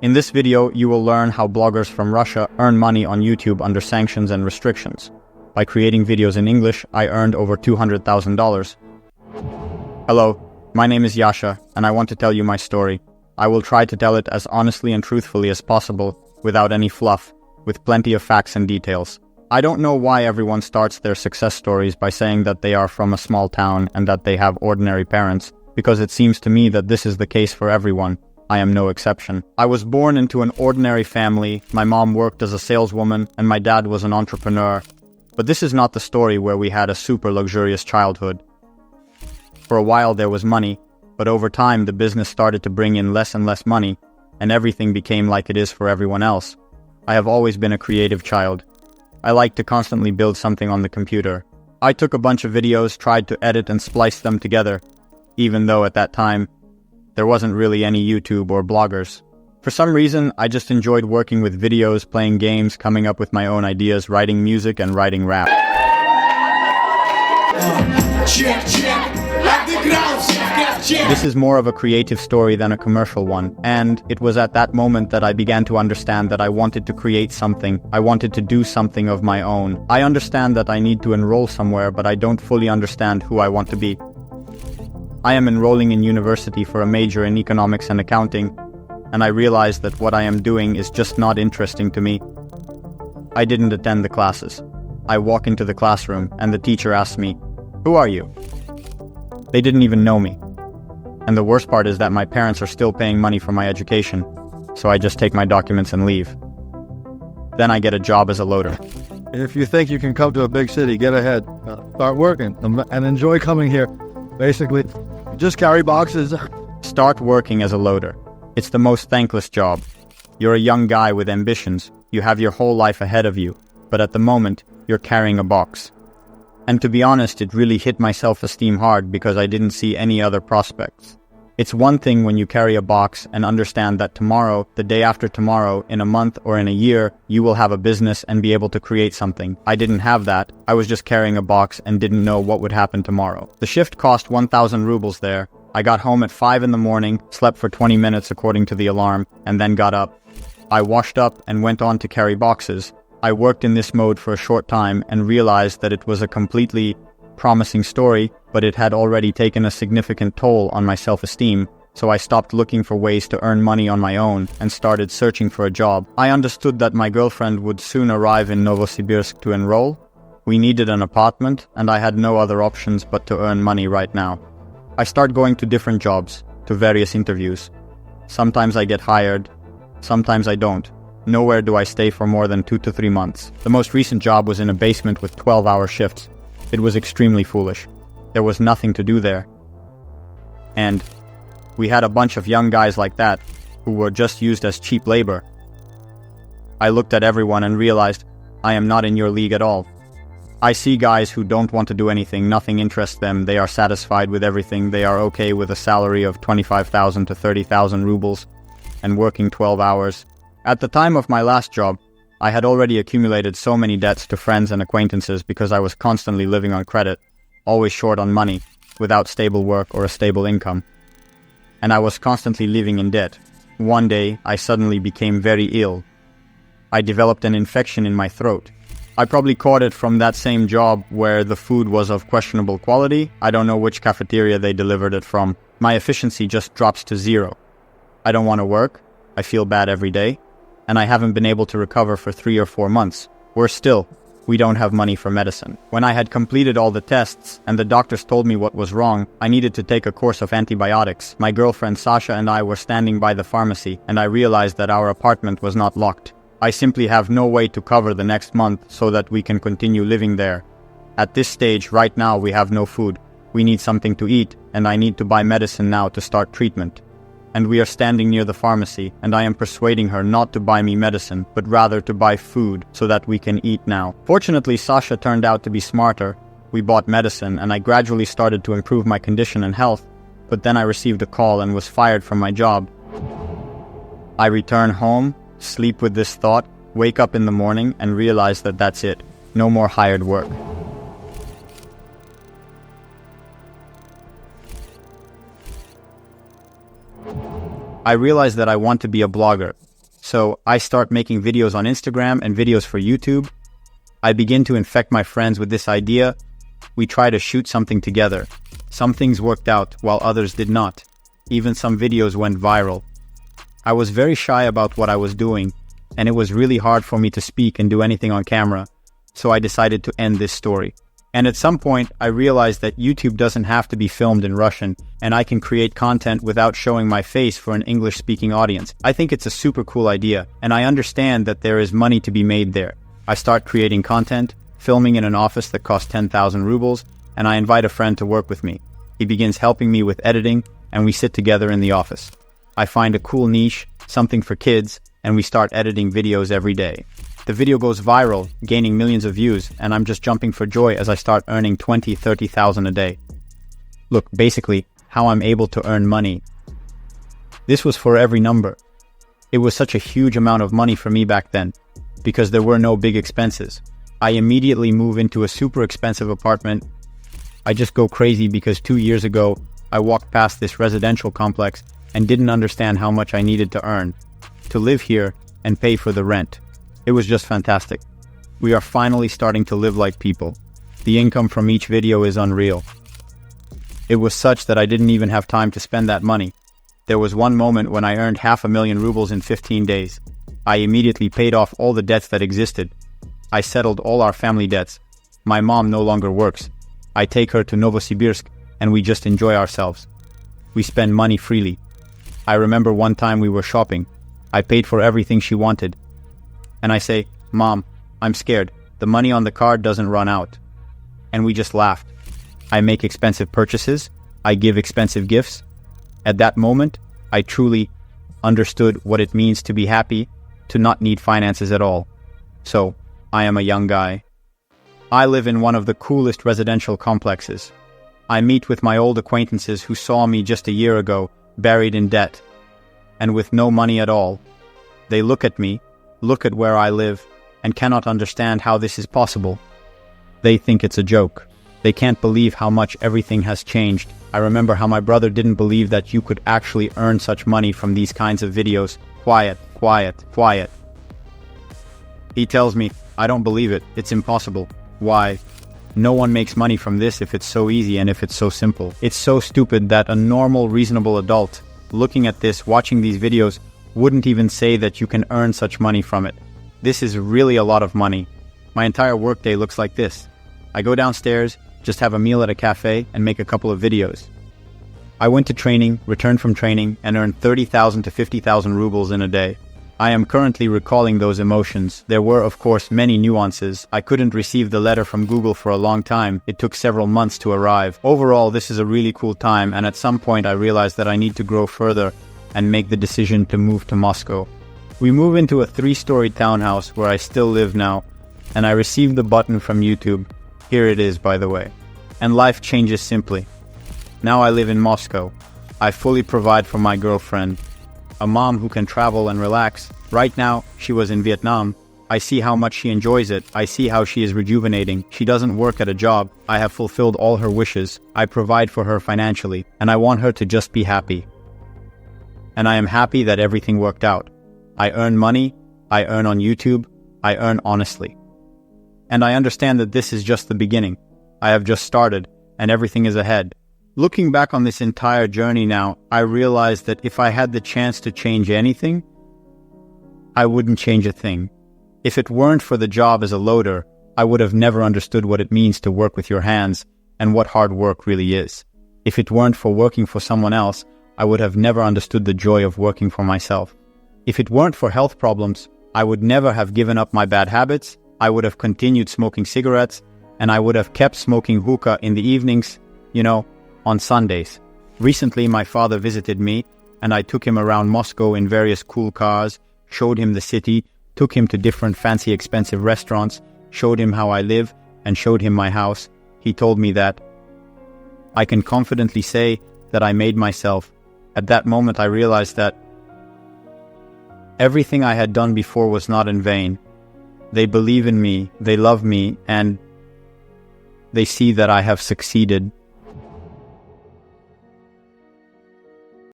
In this video, you will learn how bloggers from Russia earn money on YouTube under sanctions and restrictions. By creating videos in English, I earned over $200,000. Hello, my name is Yasha, and I want to tell you my story. I will try to tell it as honestly and truthfully as possible, without any fluff, with plenty of facts and details. I don't know why everyone starts their success stories by saying that they are from a small town and that they have ordinary parents, because it seems to me that this is the case for everyone. I am no exception. I was born into an ordinary family, my mom worked as a saleswoman, and my dad was an entrepreneur. But this is not the story where we had a super luxurious childhood. For a while there was money, but over time the business started to bring in less and less money, and everything became like it is for everyone else. I have always been a creative child. I like to constantly build something on the computer. I took a bunch of videos, tried to edit and splice them together, even though at that time, there wasn't really any YouTube or bloggers. For some reason, I just enjoyed working with videos, playing games, coming up with my own ideas, writing music, and writing rap. This is more of a creative story than a commercial one, and it was at that moment that I began to understand that I wanted to create something. I wanted to do something of my own. I understand that I need to enroll somewhere, but I don't fully understand who I want to be. I am enrolling in university for a major in economics and accounting, and I realized that what I am doing is just not interesting to me. I didn't attend the classes. I walk into the classroom, and the teacher asks me, "Who are you?" They didn't even know me. And the worst part is that my parents are still paying money for my education, so I just take my documents and leave. Then I get a job as a loader. If you think you can come to a big city, get ahead. Start working and enjoy coming here. Basically, just carry boxes. Start working as a loader. It's the most thankless job. You're a young guy with ambitions. You have your whole life ahead of you, but at the moment, you're carrying a box. And to be honest, it really hit my self-esteem hard because I didn't see any other prospects. It's one thing when you carry a box and understand that tomorrow, the day after tomorrow, in a month or in a year, you will have a business and be able to create something. I didn't have that. I was just carrying a box and didn't know what would happen tomorrow. The shift cost 1,000 rubles there. I got home at 5 in the morning, slept for 20 minutes according to the alarm, and then got up. I washed up and went on to carry boxes. I worked in this mode for a short time and realized that it was a completely promising story, but it had already taken a significant toll on my self-esteem, so I stopped looking for ways to earn money on my own and started searching for a job. I understood that my girlfriend would soon arrive in Novosibirsk to enroll. We needed an apartment, and I had no other options but to earn money right now. I start going to different jobs, to various interviews. Sometimes I get hired, sometimes I don't. Nowhere do I stay for more than 2 to 3 months. The most recent job was in a basement with 12-hour shifts. It was extremely foolish. There was nothing to do there. And we had a bunch of young guys like that who were just used as cheap labor. I looked at everyone and realized I am not in your league at all. I see guys who don't want to do anything, nothing interests them, they are satisfied with everything, they are okay with a salary of 25,000 to 30,000 rubles and working 12 hours. At the time of my last job, I had already accumulated so many debts to friends and acquaintances because I was constantly living on credit, always short on money, without stable work or a stable income. And I was constantly living in debt. One day, I suddenly became very ill. I developed an infection in my throat. I probably caught it from that same job where the food was of questionable quality. I don't know which cafeteria they delivered it from. My efficiency just drops to 0. I don't want to work. I feel bad every day. And I haven't been able to recover for 3 or 4 months. Worse still, we don't have money for medicine. When I had completed all the tests and the doctors told me what was wrong, I needed to take a course of antibiotics. My girlfriend Sasha and I were standing by the pharmacy, and I realized that our apartment was not locked. I simply have no way to cover the next month so that we can continue living there. At this stage, right now, we have no food. We need something to eat, and I need to buy medicine now to start treatment. And we are standing near the pharmacy, and I am persuading her not to buy me medicine, but rather to buy food so that we can eat now. Fortunately, Sasha turned out to be smarter. We bought medicine, and I gradually started to improve my condition and health, but then I received a call and was fired from my job. I return home, sleep with this thought, wake up in the morning, and realize that that's it. No more hired work. I realized that I want to be a blogger, So I start making videos on Instagram and videos for YouTube. I begin to infect my friends with this idea. We try to shoot something together. Some things worked out while others did not. Even some videos went viral. I was very shy about what I was doing, and it was really hard for me to speak and do anything on camera. So I decided to end this story. And at some point, I realized that YouTube doesn't have to be filmed in Russian, and I can create content without showing my face for an English-speaking audience. I think it's a super cool idea, and I understand that there is money to be made there. I start creating content, filming in an office that costs 10,000 rubles, and I invite a friend to work with me. He begins helping me with editing, and we sit together in the office. I find a cool niche, something for kids, and we start editing videos every day. The video goes viral, gaining millions of views, and I'm just jumping for joy as I start earning 20,000-30,000 a day. Look, basically, how I'm able to earn money. This was for every number. It was such a huge amount of money for me back then, because there were no big expenses. I immediately move into a super expensive apartment. I just go crazy because 2 years ago, I walked past this residential complex and didn't understand how much I needed to earn to live here and pay for the rent. It was just fantastic. We are finally starting to live like people. The income from each video is unreal. It was such that I didn't even have time to spend that money. There was one moment when I earned 500,000 rubles in 15 days. I immediately paid off all the debts that existed. I settled all our family debts. My mom no longer works. I take her to Novosibirsk and we just enjoy ourselves. We spend money freely. I remember one time we were shopping. I paid for everything she wanted. And I say, "Mom, I'm scared. The money on the card doesn't run out." And we just laughed. I make expensive purchases. I give expensive gifts. At that moment, I truly understood what it means to be happy, to not need finances at all. So, I am a young guy. I live in one of the coolest residential complexes. I meet with my old acquaintances who saw me just a year ago, buried in debt, and with no money at all. They look at me, look at where I live, and cannot understand how this is possible. They think it's a joke. They can't believe how much everything has changed. I remember how my brother didn't believe that you could actually earn such money from these kinds of videos. Quiet, quiet, quiet. He tells me, "I don't believe it. It's impossible." Why? No one makes money from this if it's so easy and if it's so simple. It's so stupid that a normal, reasonable adult looking at this, watching these videos, wouldn't even say that you can earn such money from it. This is really a lot of money. My entire workday looks like this. I go downstairs, just have a meal at a cafe, and make a couple of videos. I went to training, returned from training, and earned 30,000 to 50,000 rubles in a day. I am currently recalling those emotions. There were, of course, many nuances. I couldn't receive the letter from Google for a long time. It took several months to arrive. Overall, this is a really cool time, and at some point I realized that I need to grow further and make the decision to move to Moscow. We move into a 3-story townhouse where I still live now, and I received the button from YouTube. Here it is, by the way. And life changes simply. Now I live in Moscow. I fully provide for my girlfriend. A mom who can travel and relax. Right now, she was in Vietnam. I see how much she enjoys it. I see how she is rejuvenating. She doesn't work at a job. I have fulfilled all her wishes. I provide for her financially, and I want her to just be happy. And I am happy that everything worked out. I earn money. I earn on YouTube. I earn honestly. And I understand that this is just the beginning. I have just started, and everything is ahead. Looking back on this entire journey now, I realized that if I had the chance to change anything, I wouldn't change a thing. If it weren't for the job as a loader, I would have never understood what it means to work with your hands and what hard work really is. If it weren't for working for someone else, I would have never understood the joy of working for myself. If it weren't for health problems, I would never have given up my bad habits. I would have continued smoking cigarettes, and I would have kept smoking hookah in the evenings, on Sundays. Recently, my father visited me, and I took him around Moscow in various cool cars, showed him the city, took him to different fancy expensive restaurants, showed him how I live, and showed him my house. He told me that I can confidently say that I made myself. At that moment, I realized that everything I had done before was not in vain. They believe in me, they love me, and they see that I have succeeded.